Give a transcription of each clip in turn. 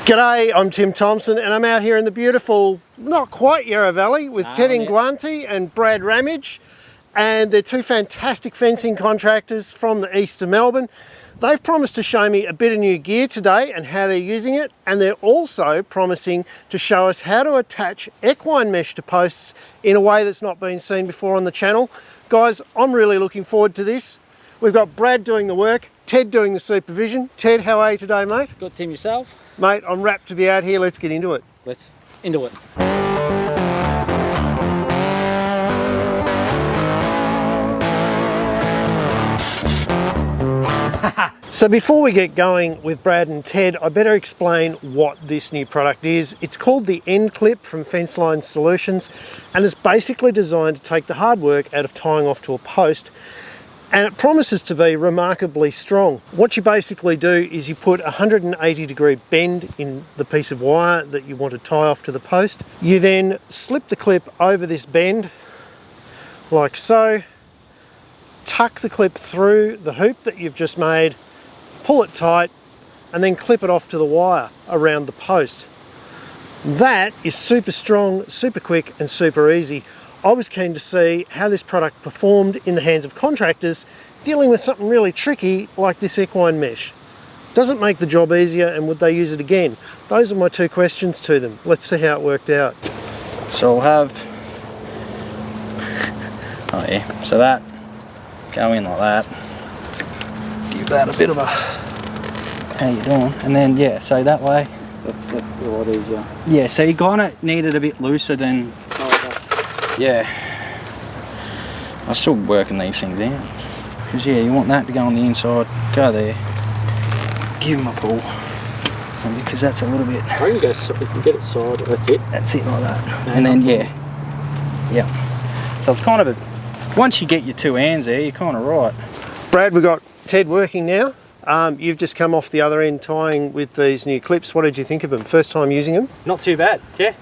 G'day, I'm Tim Thompson and I'm out here in the beautiful, not quite Yarra Valley with Ted Inquanti and Brad Rammage, and they're two fantastic fencing contractors from the east of Melbourne. They've promised to show me a bit of new gear today and how they're using it, and they're also promising to show us how to attach equine mesh to posts in a way that's not been seen before on the channel. Guys, I'm really looking forward to this. We've got Brad doing the work, Ted doing the supervision. Ted, how are you today, mate? Good, Tim, yourself? Mate, I'm rapt to be out here. Let's get into it. Let's into it. So before we get going with Brad and Ted, I better explain what this new product is. It's called the End Clip from Fenceline Solutions, and it's basically designed to take the hard work out of tying off to a post, and it promises to be remarkably strong. What you basically do is you put a 180-degree bend in the piece of wire that you want to tie off to the post. You then slip the clip over this bend, like so, tuck the clip through the hoop that you've just made, pull it tight, and then clip it off to the wire around the post. That is super strong, super quick, and super easy. I was keen to see how this product performed in the hands of contractors dealing with something really tricky like this equine mesh. Does it make the job easier, and would they use it again? Those are my two questions to them. Let's see how it worked out. So we'll have, so that, go in like that. Give that a bit of a, how you doing? And then, yeah, so that way. That's a lot easier. Yeah, so you kind of need it a bit looser than, yeah. I'm still working these things out. Because, yeah, you want that to go on the inside. Go there. Give them a pull. And because that's a little bit. I can go, if you get it side, that's it. That's it like that. And then, yeah. Yeah. So it's kind of a, once you get your two hands there, you're kind of right. Brad, we've got Ted working now. You've just come off the other end tying with these new clips. What did you think of them? First time using them? Not too bad, yeah.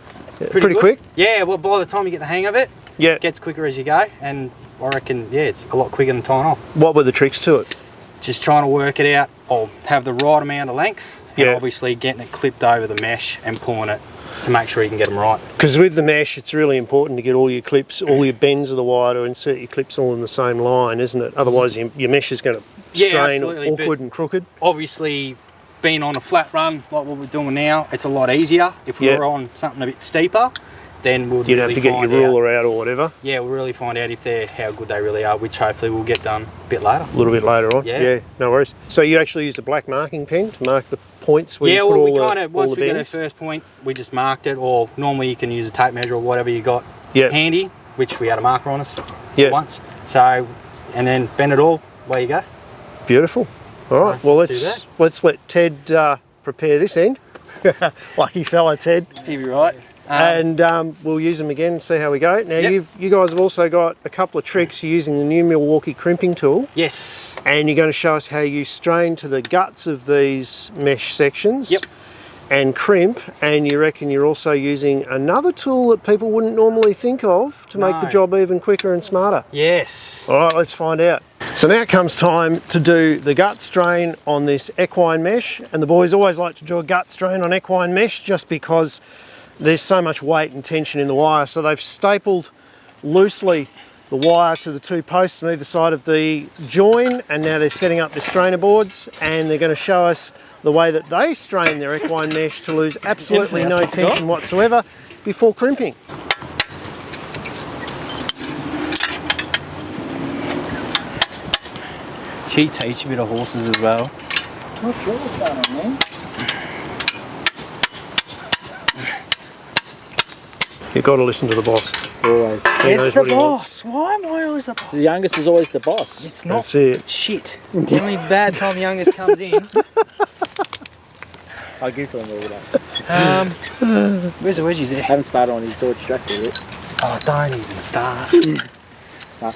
Pretty quick? Yeah, well, by the time you get the hang of it, yeah, it gets quicker as you go, and I reckon, yeah, it's a lot quicker than tying off. What were the tricks to it? Just trying to work it out, or have the right amount of length, and obviously getting it clipped over the mesh and pulling it to make sure you can get them right. Because with the mesh, it's really important to get all your clips, all your bends of the wire, to insert your clips all in the same line, isn't it? Otherwise, your mesh is going to strain, awkward and crooked. Obviously, being on a flat run like what we're doing now, it's a lot easier. If we were on something a bit steeper, then we'll you'd have to get your ruler out or whatever. Yeah, we'll really find out if they're how good they really are, which hopefully we'll get done a bit later. A little bit later on. Yeah, no worries. So you actually used a black marking pen to mark the points where you put all the bends? Yeah, well, we kind of, once we get our first point, we just marked it, or normally you can use a tape measure or whatever you got handy, which we had a marker on us once. So, and then bend it all, away you go. Beautiful. All right, well, let's let Ted prepare this end. Lucky fella, Ted. He'll be right. And we'll use them again and see how we go. Now, you guys have also got a couple of tricks using the new Milwakee crimping tool. Yes. And you're going to show us how you strain to the guts of these mesh sections. Yep. And crimp, and you reckon you're also using another tool that people wouldn't normally think of to make the job even quicker and smarter. Yes. All right, let's find out. So now it comes time to do the gut strain on this equine mesh, and the boys always like to do a gut strain on equine mesh just because there's so much weight and tension in the wire. So they've stapled loosely the wire to the two posts on either side of the join, and now they're setting up their strainer boards, and they're going to show us the way that they strain their equine mesh to lose absolutely no tension whatsoever before crimping. She teach a bit of horses as well. Not sure what's going on there. You've got to listen to the boss. Always. It's the boss. Why am I always the boss? The youngest is always the boss. It's not shit. The only bad time the youngest comes in. I'll give to him all that. Where's the wedgies there? I haven't started on his Dodge tractor yet. Oh, don't even start.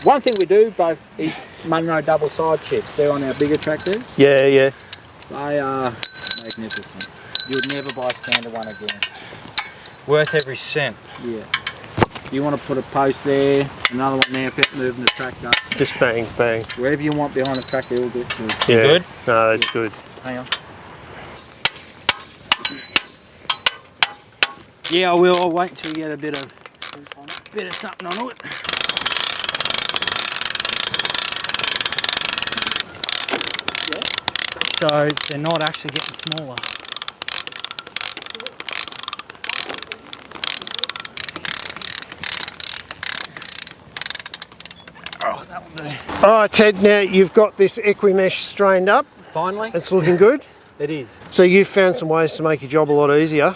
One thing we do both is Munro double side chips. They're on our bigger tractors. Yeah, yeah. They are magnificent. You'd never buy a standard one again. Worth every cent. Yeah. You want to put a post there, another one there if it's moving the tractor. Just bang, bang. Wherever you want behind the tractor, it'll get to. Yeah. Good? No, that's good. Hang on. Yeah, I will. I'll wait until you get a bit of something on it. Yeah. So they're not actually getting smaller. Oh, that will do. All right, Ted, now you've got this equi-mesh strained up. Finally. It's looking good. It is. So you've found some ways to make your job a lot easier.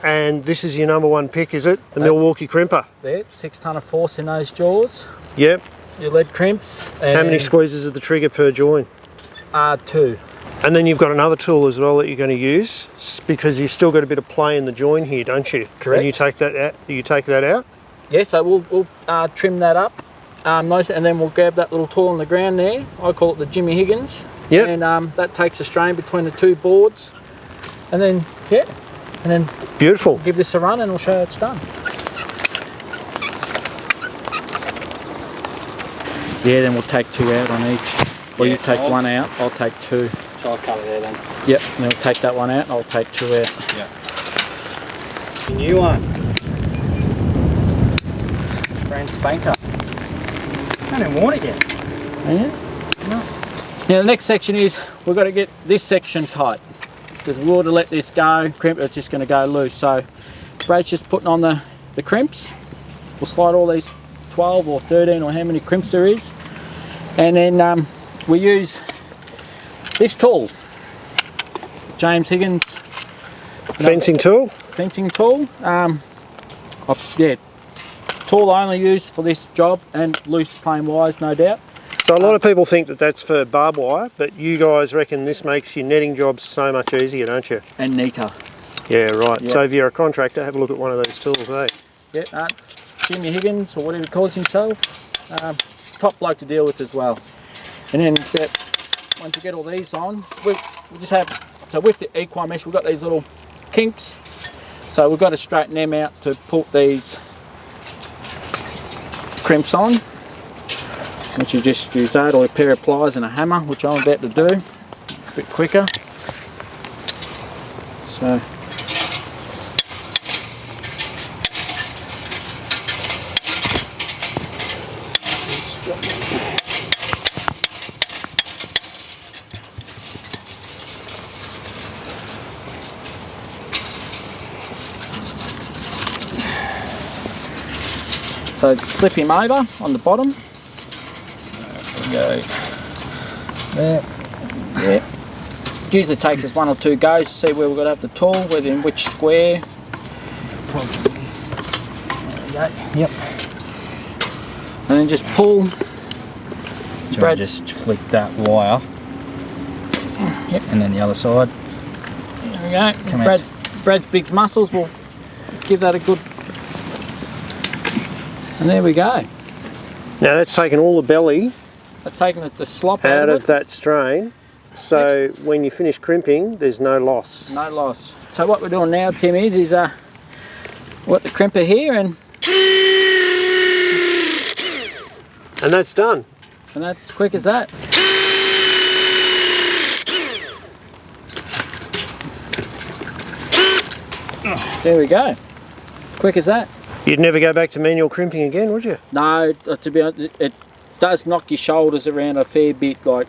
And this is your number one pick, is it? The Milwakee crimper. There, 6 ton of force in those jaws. Yep. Your lead crimps. And how many squeezes of the trigger per join? 2. And then you've got another tool as well that you're going to use, because you've still got a bit of play in the join here, don't you? Correct. And you take that out. You take that out. Yeah. So we'll trim that up, and then we'll grab that little tool on the ground there. I call it the Jimmy Higgins. Yep. And that takes a strain between the 2 boards, and then beautiful. Give this a run, and we'll show you it's done. Yeah. Then we'll take 2 out on each. Or you take 1 out, I'll take 2. So I'll cut it there then. Yep, and then we'll take that 1 out and I'll take 2 out. Yeah. New one. Brand spanker. I haven't even worn it yet. Yeah? No. Now the next section is, we've got to get this section tight. Because if we were to let this go, crimp, it's just going to go loose. So Brad's just putting on the crimps. We'll slide all these 12 or 13 or how many crimps there is. And then we use this tool, James Higgins fencing tool. Fencing tool. Yeah, tool I only use for this job, and loose plain wires, no doubt. So a lot of people think that that's for barbed wire, but you guys reckon this makes your netting jobs so much easier, don't you? And neater. Yeah, right. Yep. So if you're a contractor, have a look at one of these tools, eh? Yeah, Jimmy Higgins, or whatever he calls himself, top bloke to deal with as well. And then once you get all these on, we just have, so with the equine mesh, we've got these little kinks. So we've got to straighten them out to put these crimps on. Which you just use that, or a pair of pliers and a hammer, which I'm about to do, a bit quicker. So. So slip him over on the bottom. There we go. There. Yeah. It usually takes us 1 or 2 goes to see where we've got to have the tool, whether in which square. There we go. Yep. And then just pull. Brad, just flick that wire. Yep. And then the other side. There we go. Brad's big muscles will give that a good. And there we go. Now that's taken all the belly That's taking the slop out of of that strain, so when you finish crimping, there's no loss. No loss. So what we're doing now, Tim, is we've got the crimper here, and that's done. And that's as quick as that. There we go. Quick as that. You'd never go back to manual crimping again, would you? No, to be honest, it does knock your shoulders around a fair bit, like,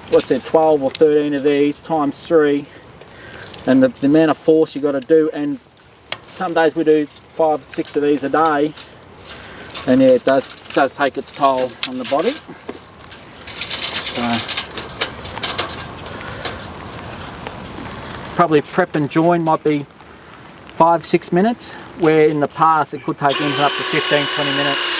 what's that, 12 or 13 of these times 3, and the amount of force you got to do, and some days we do 5 or 6 of these a day, and yeah, it does take its toll on the body. So, probably prep and join might be 5-6 minutes, where in the past it could take anything up to 15-20 minutes.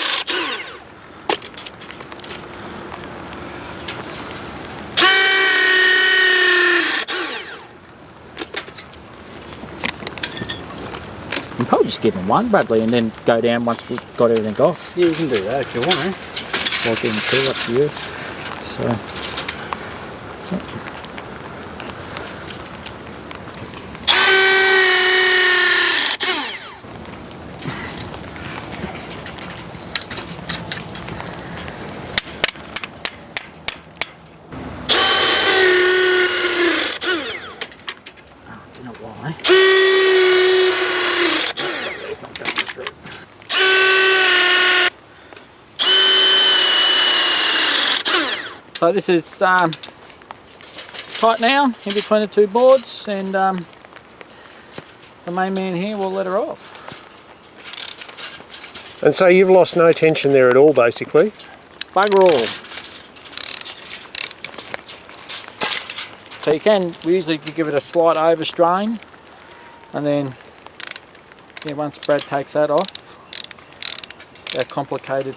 You can probably just give him one, Bradley, and then go down once we've got everything off. Yeah, you can do that if you want to. Or give him 2, up to you. So. So this is tight now in between the two boards, and the main man here will let her off. And so you've lost no tension there at all, basically? Bugger all. So you can usually give it a slight overstrain, and then yeah, once Brad takes that off, they're complicated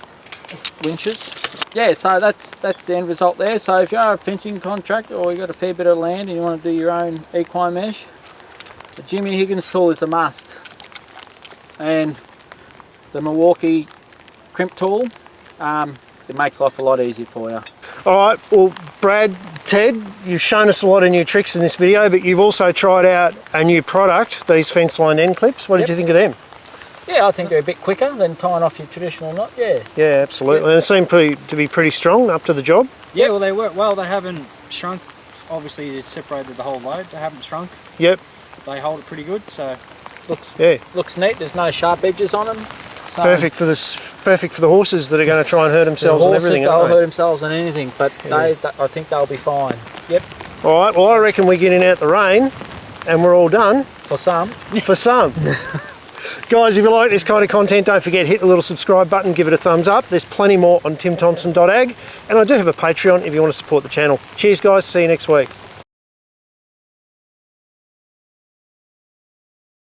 winches. Yeah, so that's the end result there. So if you are a fencing contractor or you've got a fair bit of land and you want to do your own equine mesh, the Jimmy Higgins tool is a must. And the Milwakee crimp tool, it makes life a lot easier for you. Alright, well Brad, Ted, you've shown us a lot of new tricks in this video, but you've also tried out a new product, these fence line end clips. What did you think of them? Yeah, I think they're a bit quicker than tying off your traditional knot, yeah. Yeah, absolutely. And they seem to be pretty strong, up to the job. Yeah, well they work well. They haven't shrunk. Obviously it's separated the whole load. They haven't shrunk. Yep. They hold it pretty good, so looks neat. There's no sharp edges on them. So perfect for the horses that are going to try and hurt themselves and everything. They'll hurt themselves and anything, but I think they'll be fine. Yep. All right. Well, I reckon we're getting out the rain, and we're all done. For some. For some. Guys, if you like this kind of content, don't forget, hit the little subscribe button, give it a thumbs up. There's plenty more on timthompson.ag, and I do have a Patreon if you want to support the channel. Cheers guys, see you next week.